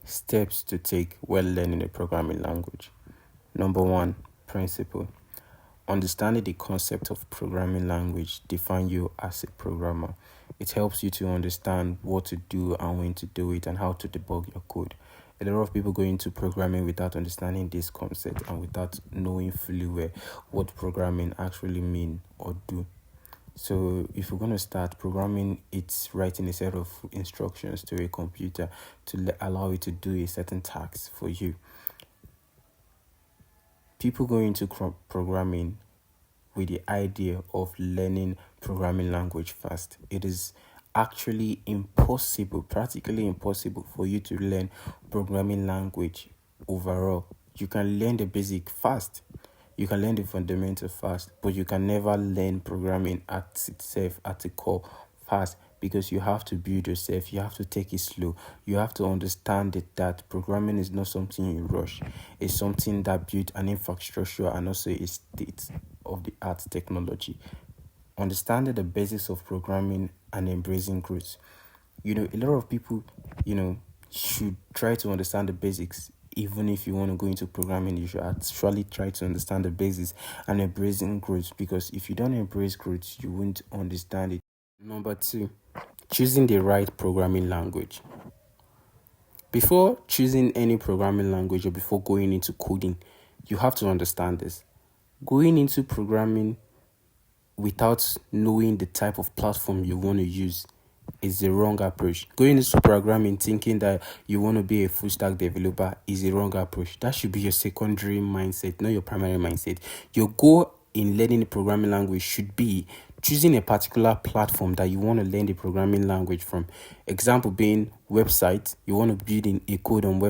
Steps to take while learning a programming language. Number 1, principle. Understanding the concept of programming language defines you as a programmer. It helps you to understand what to do and when to do it and how to debug your code. A lot of people go into programming without understanding this concept and without knowing fully well what programming actually mean or do. So if we're going to start programming, it's writing a set of instructions to a computer to allow it to do a certain task for you. People go into programming with the idea of learning programming language fast. It is actually impossible, practically impossible for you to learn programming language overall. You can learn the basic fast. You can learn the fundamental fast, but you can never learn programming at itself, at the core, fast, because you have to build yourself. You have to take it slow. You have to understand that programming is not something you rush. It's something that builds an infrastructure and also a state of the art technology. Understanding the basics of programming and embracing growth. A lot of people, should try to understand the basics. Even if you want to go into programming, you should actually try to understand the basics and embracing growth, because if you don't embrace growth, you won't understand it. Number 2, choosing the right programming language. Before choosing any programming language or before going into coding, you have to understand this. Going into programming without knowing the type of platform you want to use is the wrong approach. Going into programming thinking that you want to be a full stack developer is a wrong approach. That should be your secondary mindset, not your primary mindset. Your goal in learning the programming language should be choosing a particular platform that you want to learn the programming language from. Example being website. You want to build in a code on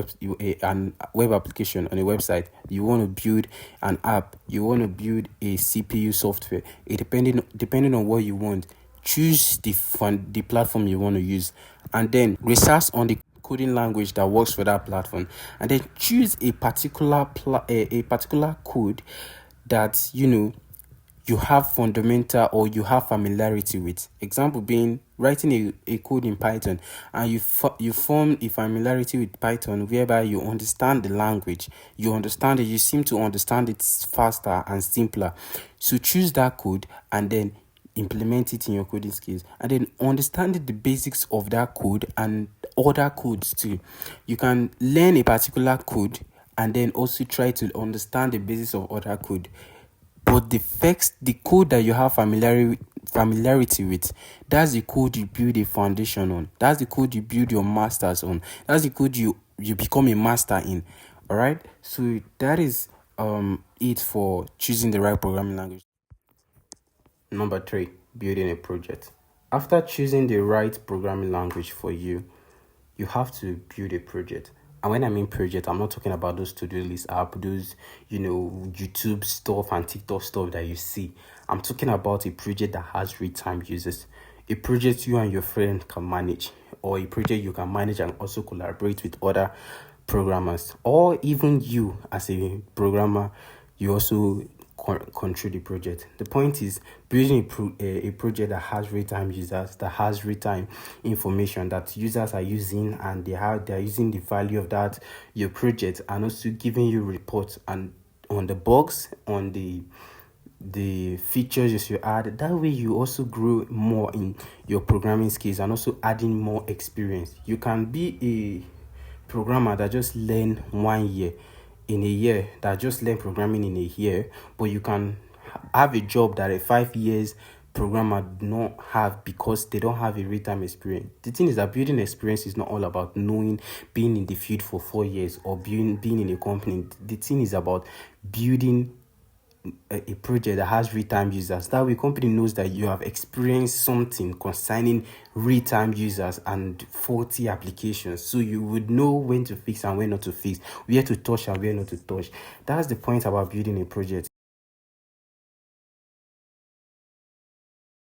an web application on a website. You want to build an app. You want to build a CPU software. Depending on what you want, choose the platform you want to use, and then research on the coding language that works for that platform, and then choose a particular a particular code that you have fundamental or you have familiarity with. Example being writing a code in Python, and you form a familiarity with Python whereby you understand the language, you seem to understand it faster and simpler. So choose that code and then implement it in your coding skills, and then understanding the basics of that code and other codes too. You can learn a particular code and then also try to understand the basics of other code. But the code that you have familiarity with, that's the code you build a foundation on. That's the code you build your masters on. That's the code you become a master in. All right. So that is it for choosing the right programming language. Number 3, building a project. After choosing the right programming language for you, you have to build a project. And when I mean project, I'm not talking about those to-do list app, those, YouTube stuff and TikTok stuff that you see. I'm talking about a project that has real-time users. A project you and your friend can manage, or a project you can manage and also collaborate with other programmers, or even you as a programmer, you also control the project. The point is building a project that has real-time users, that has real-time information that users are using, and they're using the value of that your project, and also giving you reports and on the bugs, on the features you add. That way you also grow more in your programming skills and also adding more experience. You can be a programmer that just learn 1 year in a year, that just learn programming in a year, but you can have a job that a 5 years programmer do not have because they don't have a real-time experience. The thing is that building experience is not all about being in the field for 4 years or being in a company. The thing is about building a project that has real-time users. That way company knows that you have experienced something concerning real-time users and faulty applications, so you would know when to fix and when not to fix, where to touch and where not to touch. That's the point about building a project.